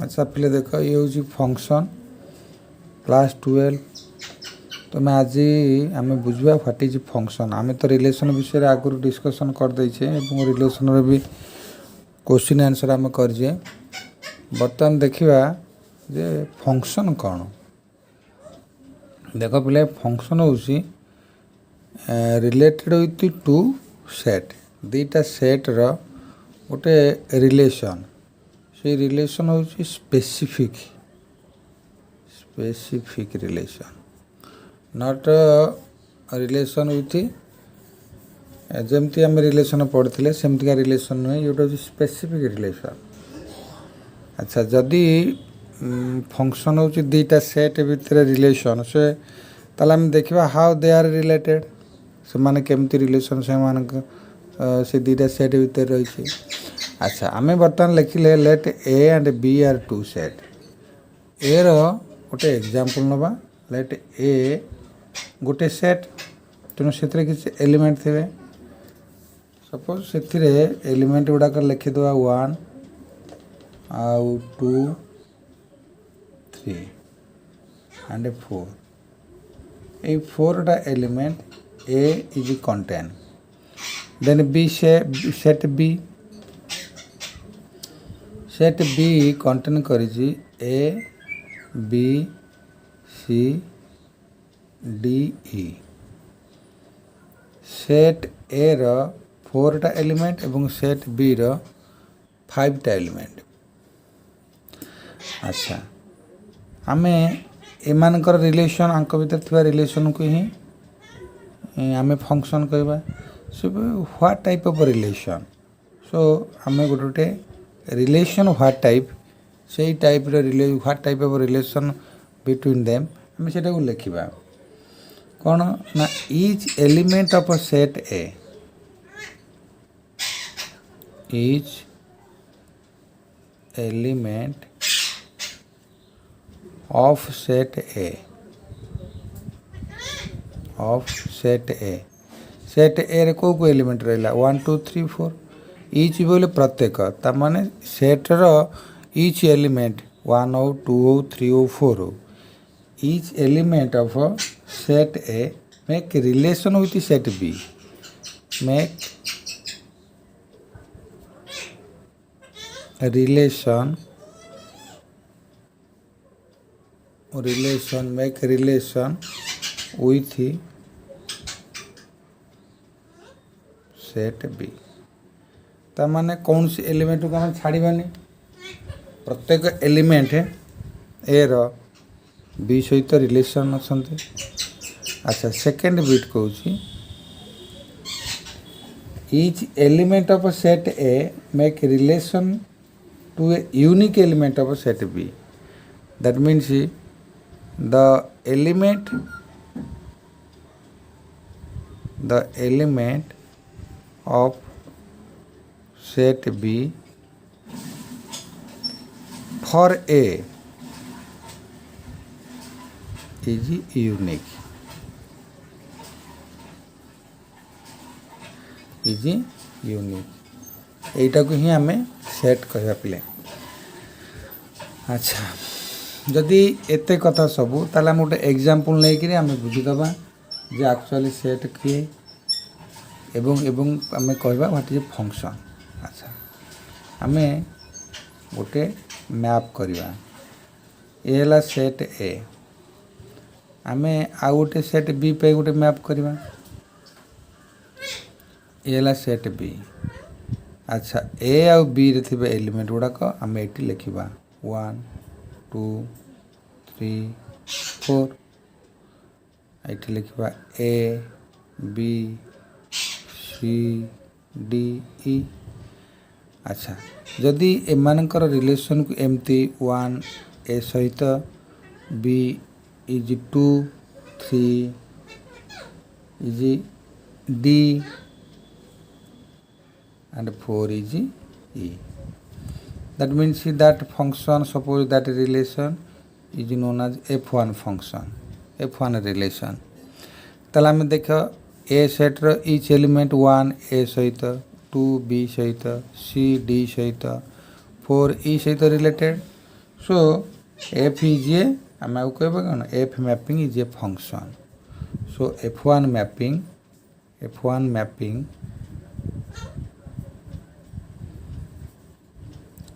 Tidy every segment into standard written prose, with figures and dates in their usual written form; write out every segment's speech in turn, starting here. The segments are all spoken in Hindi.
अच्छा पिले देख ये हूँ फंक्शन क्लास 12 तो मैं आज आम बुझा व्हाट इज फंक्शन। आम तो रिलेशन विषय आगुरी डिस्कसन करदे रिलेशन भी क्वेश्चन आंसर आम करजे। बर्तमान देखा जे फंक्शन कौन देख पिले फंक्शन हूँ रिलेटेड विथ टू सेट दीटा सेट रो गोटे रिलेशन से रिलेशन हूँ specific relation not relation with जमती आम रिलेशन पढ़ते सेमतिका रिलेशन नुहे जोटा हूँ स्पेसिफिक रिलेशन। अच्छा जदि फंक्शन हूँ दीटा सेट भितर रिलेशन से ताला हम देखा हाउ दे आर रिलेटेड से माने केमती रिलेशन से दीटा सेट भितर रही। अच्छा आम बर्तमान लिखिले let A and B are two set A रो गोटे एग्जांपल नवा लेट ए गोटे सेट तेणु से किसी एलिमेंट थे सपोज से एलिमेंट गुड़ाक लिखिद 1 आउ 2 3 एंड 4 ये 4टा element A is contain then B set B contain करी A B C D E set A रो 4टा एलिमेंट एवं सेट बी रो 5टा एलिमेंट। अच्छा आमे एमानकर रिलेशन आंक भीतर थिबा रिलेशन को ही आमे फंक्शन कहबा so what type of relation so आमे गोटे रिलेशन व्हाट टाइप से type what type of relation between them आम से लिखा कौन ना etch element of set A etch element of set A set ए रे को एलिमेंट रहा 1 2 3 4 इच बोले प्रत्येक ता माने सेट रो इच एलिमेंट 1 हो 2 हो 3 हो 4 हो each element of set A make relation with set B make relation make relation with set B ता माने कौन सी एलिमेंट को हम छाड़बानी प्रत्येक एलिमेंट ए रो बी सहित रिलेशन अच्छे। अच्छा सेकेंड बिट कहूँ each element of set A make relation to a unique element of set B that means the element of set B for A is unique এইটা को ही आमे सेट कहबा पिले। अच्छा जदि एते कथा सबू ताले हम गोटे एग्जांपल नै कि आमे बुझिदबा जे एक्चुअली सेट किए एवं आमे कहबा व्हाट इज फंक्शन। अच्छा आमे गोटे मैप करवा ए हला सेट ए आमे आ गोटे सेट बी पे गोटे मैप करवा ए हला सेट बी। अच्छा ए आउ बी रे थिबे एलिमेंट गुड़ाक आमे एटी लिखिबा 1 2 3 4 एटी लिखिबा A B C D E. अच्छा जदि एमानकर रिलेशन को एमती 1 ए सहित B is 2 3 is D and 4 is E that means that function suppose that relation is known as F1 function F1 relation। ताला हमें देखो ए set row etch element 1 A सहित 2 बी सहित सी डी सहित 4 ई सहित related So f is a आम आगे कह कौन f mapping is a function. So f1 mapping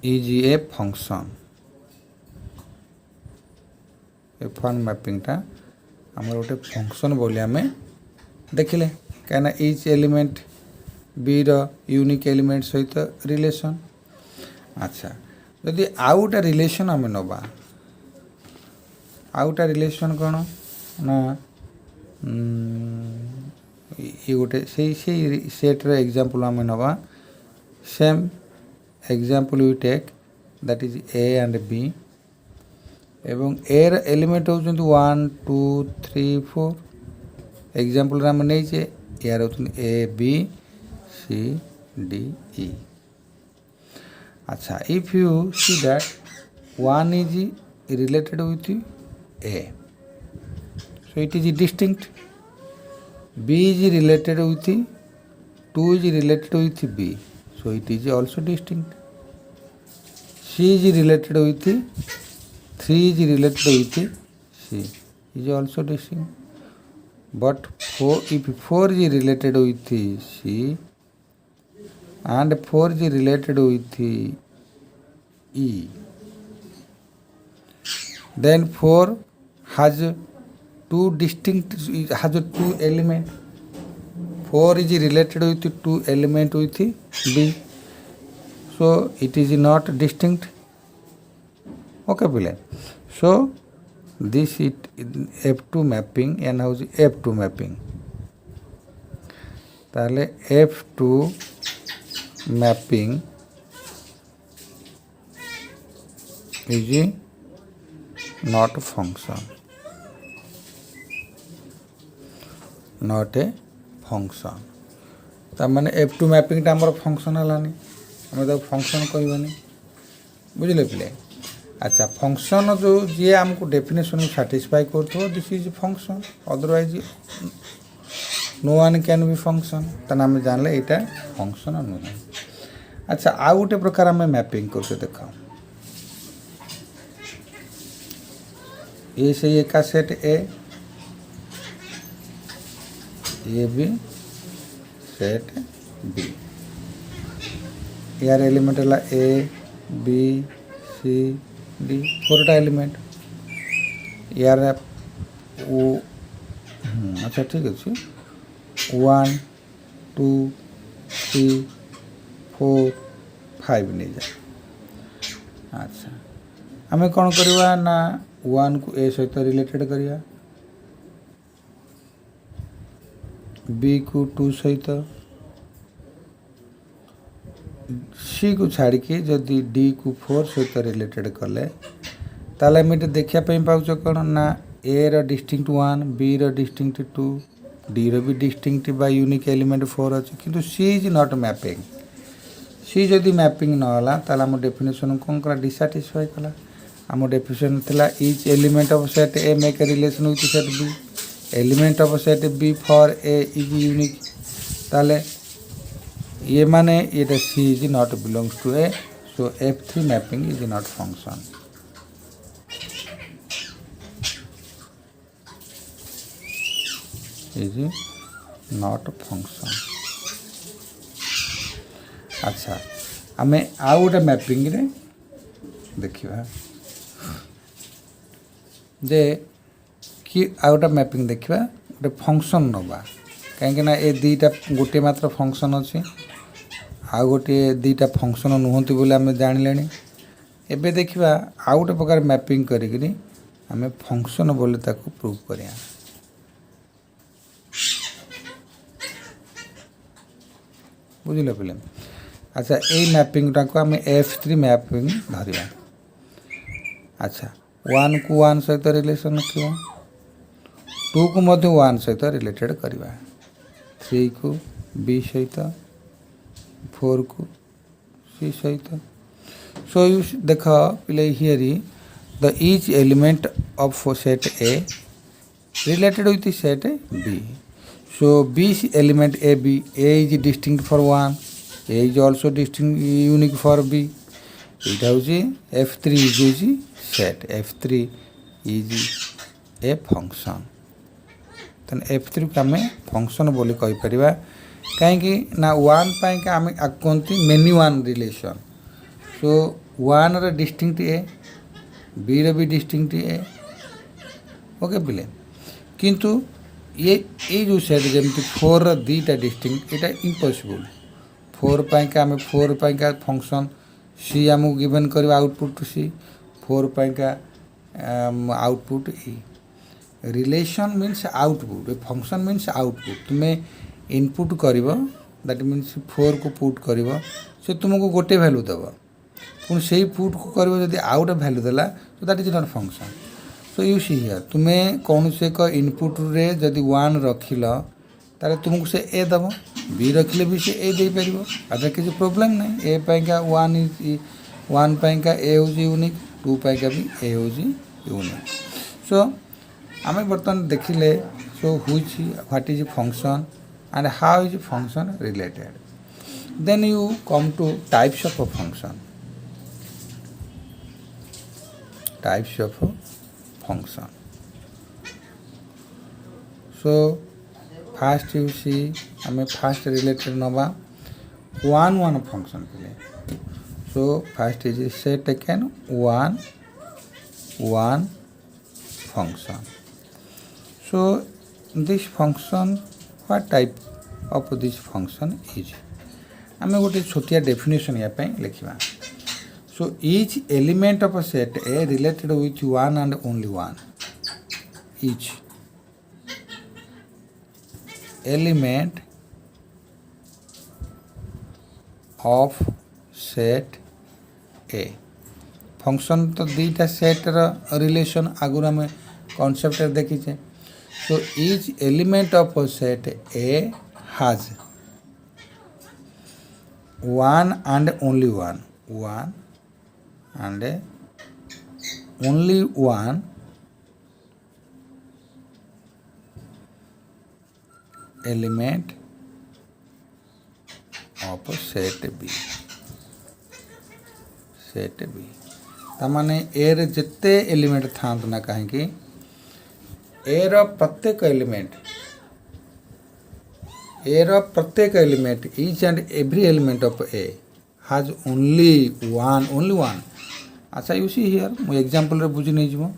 is a function. f1 mapping टा आमर गोटे फंक्शन बोली आम देखिले कहीं etch element be unique element सहित रिलेशन. अच्छा जदि आउ गोटे रिलेशन आम नवा आउ गोटे रिलेशन कौन ना ये गोटे से सेट्र एग्जांपल आम नवा same example we take that is A and B एवं ए एलिमेंट होउछन 1 2 3 4 एग्जांपल आम नहीं यार होउछन ए बी सी डी ई. अच्छा if you see that 1 is related with A, so it is distinct. B is related with 2 is related with B, so it is also distinct. C is related with 3 is related with C, is also distinct. But if 4 is related with C and 4 is related with E, then 4 has two element. 4 is related with 2 element with B, so it is not distinct. Okay pile, so this it f2 mapping and how is f2 mapping ताले f2 mapping is not a function, not a function. तार माने f2 mapping टा हमर फंक्शन हलानी हमें तो फंक्शन कहबानी बुझले पिले. अच्छा फंक्शन जो जी आमको डेफिनेशन सैटिस्फाई करथो this is function, otherwise no one can be function. ताने आम जानले एटा फंक्शन नुहे. अच्छा आउ गोटे प्रकार आम मैपिंग करते देख ये से एका set A B set B यार एलिमेंट है ए बी सी डी 4टा एलिमेंट यार ओ अच्छा ठीक अच्छे 1 2 3 4 5 नहीं जाए. अच्छा आम कौन करवा ना 1 को ए सहित रिलेटेड करिया, बी को 2 सहित, सी को छाड़ के जदि डी को 4 सहित रिलेटेड कले ताले आम ये देखा पाउच कौन ना ए रो डिस्टिंक्ट 1 बी रो डिस्टिंक्ट 2 डी रो भी डिस्टिंक्ट बाय यूनिक एलिमेंट 4 अच्छे किंतु सी इज नॉट मैपिंग. सी जदि मैपिंग नहला ताले आम डेफिनेशन कौन कला डिसैटिस्फाई कला. आम डेफिनेशन थिला each element of set A make a relation with set B, element of set B for A is unique. ताले ये माने ये C is not belongs to A, so f3 mapping is not function. Is not function. अच्छा आम आउ गोटे मैपिंग रे देखिबा जे कि आउ गोटे मैपिंग देखिबा गोटे फंक्शन नवा कहीं ए दीटा गोटे मात्र फंक्शन अच्छी आउ गोटे दीटा फंक्शन नुहति बोले आम जान ले. एबे देखिबा आउ गोटे प्रकार मैपिंग करी आम फंक्शन बोले ताको प्रूव करिया. बुझिल पे. अच्छा ये मैपिंग टाक आम f3 मैपिंग धरिया. अच्छा 1 को 1 सहित रिलेशन रखा, 2 को मध्य 1 सहित रिलेटेड करवा, 3 को b सहित, 4 को c सहित. सो यू देख पिले here the each element of set A related with set b. So B element A is distinct for 1, A is also distinct unique for B. এইটা হচ্ছে F3 ইজ হচ্ছে set F3 is a function तेन F3 को आम फंक्शन बोली कहीपर कहीं ना वन पाई आम कहते many one relation so one distinct A B रो भी डिस्टिंक्ट ए ओके पिले किंतु ये जो सेट जमी 4 दीटा डिस्टिंक्ट यहाँ इम्पॉसिबल 4 पाई आम 4 पाई फंक्शन सी आमको गिवन कर आउटपुट टू सी 4 पाई आउटपुट ई relation means output function means output तुम्हें इनपुट कर दैट मीन्स 4 को पुट कर से तुमको गोटे भैल्यू दब पुणी से पुट को कर आउट भैल्यू देला तो that is not function so you see here तुम्हें कौन से एक इनपुट रे जदि 1 रखिल तारे तुमको से ए दब बी रखिले भी से ए दे पार अदर किसी प्रोब्लेम नहीं ए पाइका 1 पाइका ए हूँ यूनिक 2 पाइका भी ए हूँ यूनिक सो आम बर्तमान देखिले so what is function and how is function related then you come to types of function so first you see आम फास्ट रिलेटेड नवा वन फंक्शन पे so first is say taken one function so this function what type of this function is आम गोटे छोटिया डेफिनेशन या लिखा so each element of a set A related with one and only one each element of set A function तो दीटा सेट रिलेशन आगुरी आम कॉन्सेप्ट देखीचे so each element of set A has one and only one element of set B तामाने ए रे जिते एलिमेंट था ना कहीं ए रो प्रत्येक element each and every element of A has only one अच्छा यू सी हियर मु एग्जांपल रे बुझी नहीं जीवो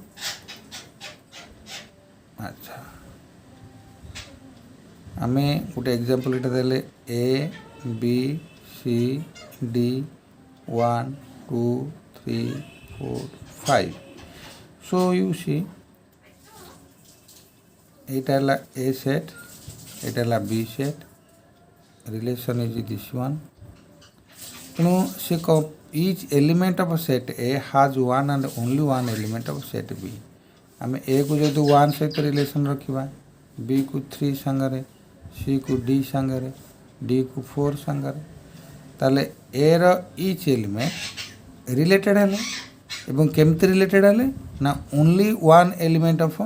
अच्छा आमे गोटे एग्जांपल इटा देले ए B C D 1 2 3 4 5 so you see এটা হলো A set এটা হলো B set relation is this one तेणु से each element of a set A has one and only one element of set B आम A को जो 1 सहित रिलेशन रखा B को 3 सांगरे C को D सांगरे D को 4 सांगरे ताले A रो each element रिलेटेड है एवं केमती रिलेटेड है ना only one element of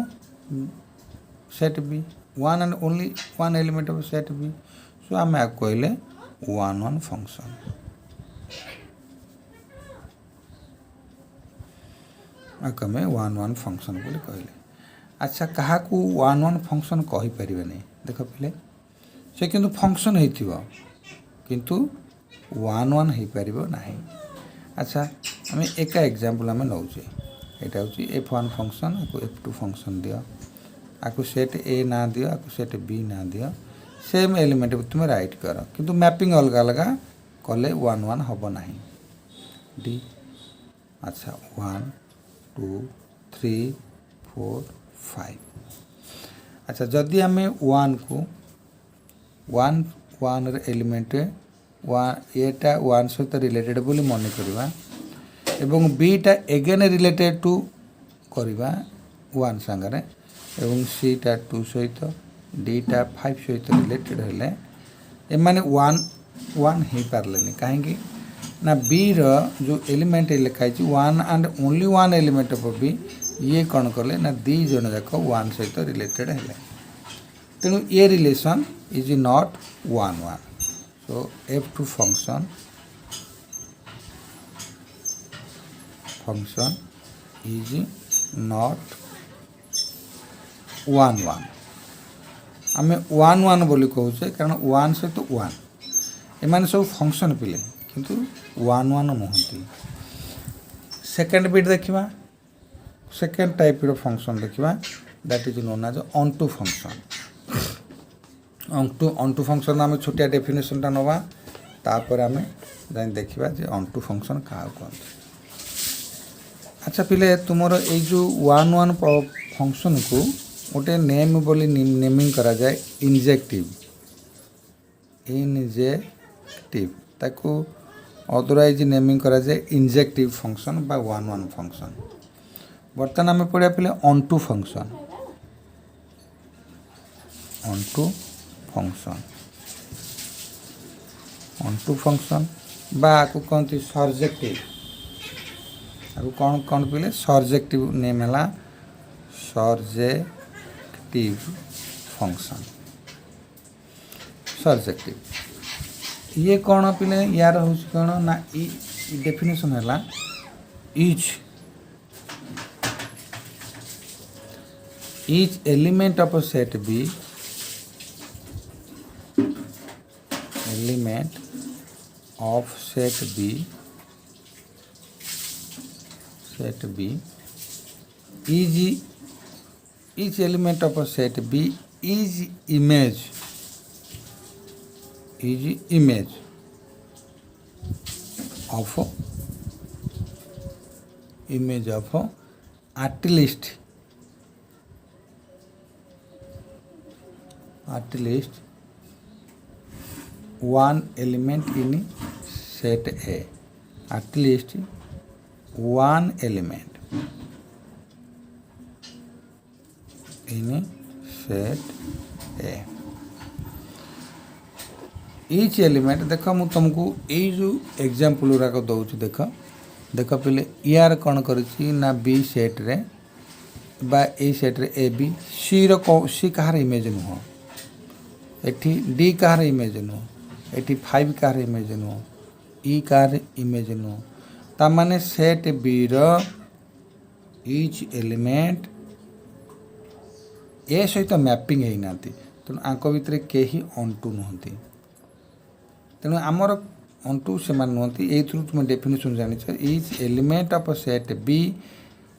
set B one and only one element of set B so आम कहले वन फंक्शन आमे वन फंक्शन बोली कहले अच्छा क्या वन फंक्शन कही पारे नहीं देख पिले से किंतु फंक्शन हो किंतु वन हो पार ना अच्छा आम एक एग्जांपल आम नौचे यहाँ हूँ F1 फंक्शन आपको F2 फंक्शन दियो आपको सेट ए ना दियो आपको सेट बी ना दियो सेम एलिमेंट तुम राइट कर किंतु मैपिंग अलग अलग कले वन हम ना डी अच्छा 1 2 3 4 5 अच्छा जदि आम वन को वन एलिमेंट एटा वन सहित रिलेटेड बोली मन करवा एवं बीटा एगेन रिलेटेड टू करवा वन सांगरे एवं सीटा 2 सहित डीटा 5 सहित रिलेटेड हेले एमाने वन हो पारे कहीं ना बी रो जो एलिमेंट लिखाई one and only one element of B ये कौन कले ना दी जन जाक वन सहित रिलेटेड हेले तेणु ये relation is not one so F2 function function is not 1 1 आम 1 1 बोली कहूचे कारण 1 सहित 1 एमाने सब फंक्शन पिले किंतु 1 1 नुहति सेकेंड बिट देखिबा सेकेंड टाइप रो फंक्शन देखिबा that is known as onto function onto function आम छोटिया डेफिनेशन टा नवा तापर आम जान देखिबा जे ऑनटू फंक्शन का कहते। अच्छा पिले तुमरो ए जो 1 1 फंक्शन को गोटे नेम बोली नेमिंग करा जाए इंजेक्टिव ताको अदरवाइज नेमिंग करा जाए इंजेक्टिव फंक्शन बा 1 1 फंक्शन। बर्तमान आम पढ़ा पे ऑनटू फंक्शन ऑनटू फंक्शन बा आपको कहते सर्जेक्टिव आपको कौन कौन पे सर्जेक्टिव नेम है सर्जेक्टिव फंक्शन सर्जेक्टिव ये कौन पिले यार हूँ कौन ना डेफिनेशन है each element of a set B element of set B is each element of a set B is image of at least one element in set A at least one element in set A each element देखो मु तुमको ये जो एग्जांपल गुराक दौच देख पे यार कौन करी ना बी सेट रे बा ए सेट रे ए बी सी सी कहार इमेज नुह एठी डी कहार इमेज नुह एठी 5 कहार इमेज नुह ई कहार इमेज नुह ता माने सेट बी रो ईच एलिमेंट ए सहित मैपिंग है नाती तेणु आंक भितर केही ऑनटू नुहति तेणु आमर ऑनटू से मान नुहति ए थ्रू तुम डेफिनेशन जानिछ each element of set B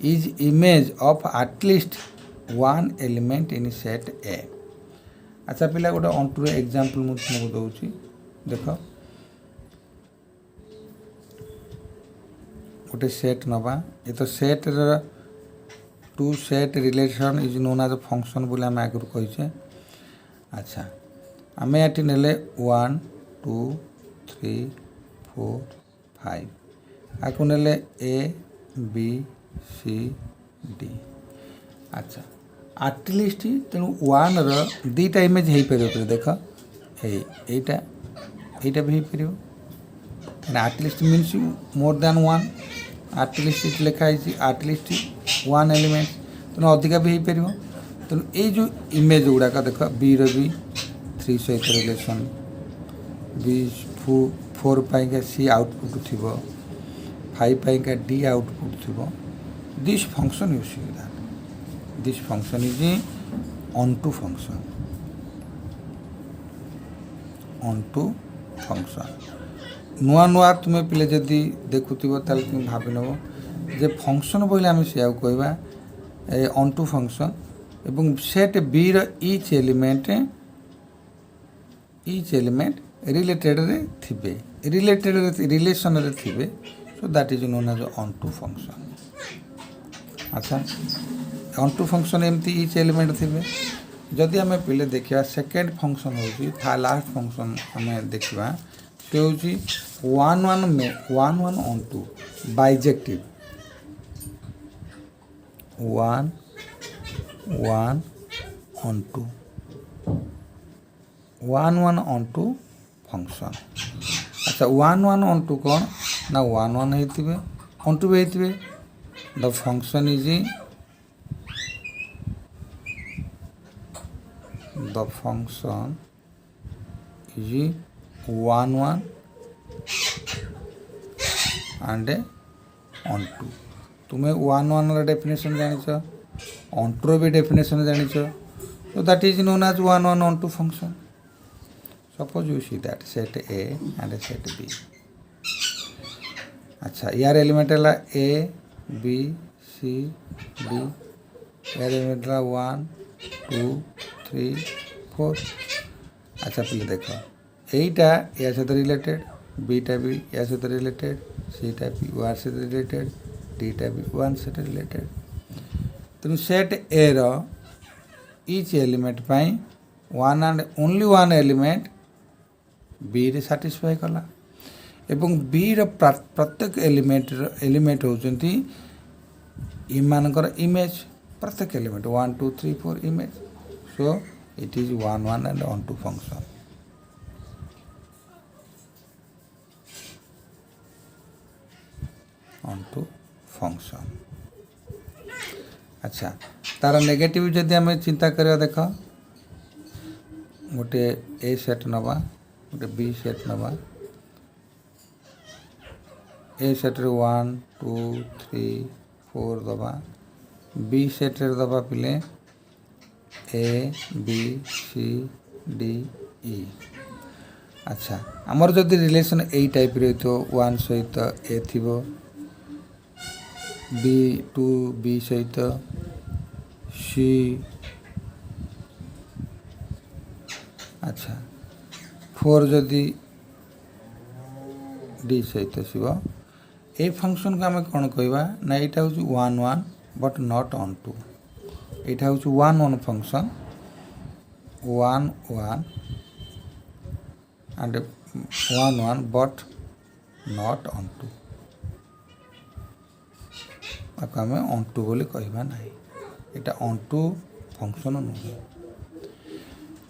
is image of at least one element in set A. अच्छा पिला गोटे ऑनटू एग्जांपल मु तुमको दउची देख गोटे सेट नबा ये तो set to set relation is known as function बोले आम आगुरी कहीचे। अच्छा आम ये नेले 1 2 3 4 5 आपको नेले ए बी सी डी। अच्छा एटलिस्ट तेणु 1 रो इमेज हो पार देख एटा भी हो पार at least means more than 1 at least लिखाई एटलिस्ट 1 एलिमेंट तेणु अधिका भी हो पार तेणु ये जो इमेज गुड़ाक देख बी री 3 सहित रिलेशन बी 4 पाइका सी आउटपुट थी 5 पाइका डी आउटपुट थी this function you see that this function is onto function नुआ नुआ तुम्हें पिले जदि देखुथिबो ताले तुम भाबि नबो जे फंक्शन बोले आम से कहवा ऑनटू फंक्शन एवं सेट बी रो ईच एलिमेंट रिलेटेड रे थिबे रिलेशन रे थिबे so that is known as onto function. अच्छा ऑनटू फंक्शन एमती ईच एलिमेंट थिबे जदि आम पिले देखा सेकेंड फंक्शन हो लास्ट फंक्शन आम देखा से हूँ 1 1 onto bijective 1 1 onto 1 1 onto function. अच्छा 1 1 ऑनटू कौन ना 1 1 होते ऑनटू भी होते the function is the function is 1 1 and onto तुम्हें वन वन डेफिनेशन जानिछ ऑन टू भी डेफिनेशन जानिछ so that is known as one one on two function. Suppose you see that set A and set B. अच्छा यार एलिमेंट है A B C D यार एलिमेंट है 1 2 3 4. अच्छा पहले देखो एटा या सहित रिलेटेड बीटा भी या सहित रिलेटेड सीटा भी वन सहित रिलेटेड डीटा भी वन सहित रिलेटेड. तेणु सेट ए रो each एलिमेंट पाई one and only one element B रे साटिस्फाई कला एवं बी रो प्रत्येक एलिमेंट होचंती इमानकर इमेज प्रत्येक element 1 2 3 4 image. So it is one one and onto function. Onto function. अच्छा तार नेगेटिव जदि आम चिंता करवा देख गोटे ए सेट नवा गोटे बी सेट नवा ए सेट रे 1 2 3 4 दबा बी सेट रे दबा पिले ए बी सी डी ई. अच्छा आमर जदि रिलेशन ए टाइप रे तो 1 सहित ए थिबो बी 2 बी सहित सी. अच्छा 4 जदि डी सहित आसब ए फंक्शन को आम कौन कहवा ना यहाँ हूँ one one but not onto. यहाँ हूँ one one function one one and one one but not onto. आपको आम ऑन टू बोली कहवा ना यहाँ ऑन टू फंक्शन नुहे.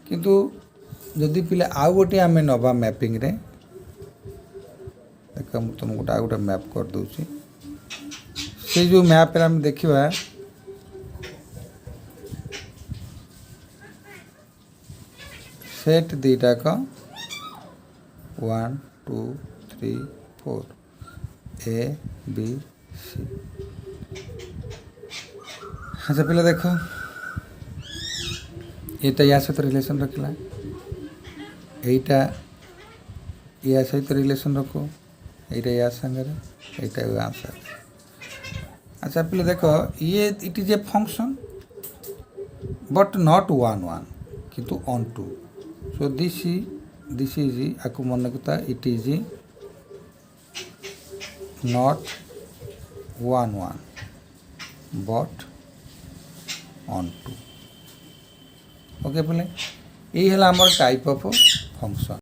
किंतु जदि पिला आउ गोटे आम नवा मैपिंग रे देख तुम गोटे गोटे मैप कर दूची से जो मैप रे आम देखिबा सेट दीटा का 1 2 3 4 ए बी सी. अच्छा पहले देखो ये तो या सहित रिलेशन रखला एटा या सहित रिलेशन रखो एटा या संगे एटा आंसर. अच्छा पहले देखो ये it is a function but not one one किंतु onto. So this is आपको मन करता it is not one one but onto. Okay बोले यही है टाइप ऑफ फंक्शन.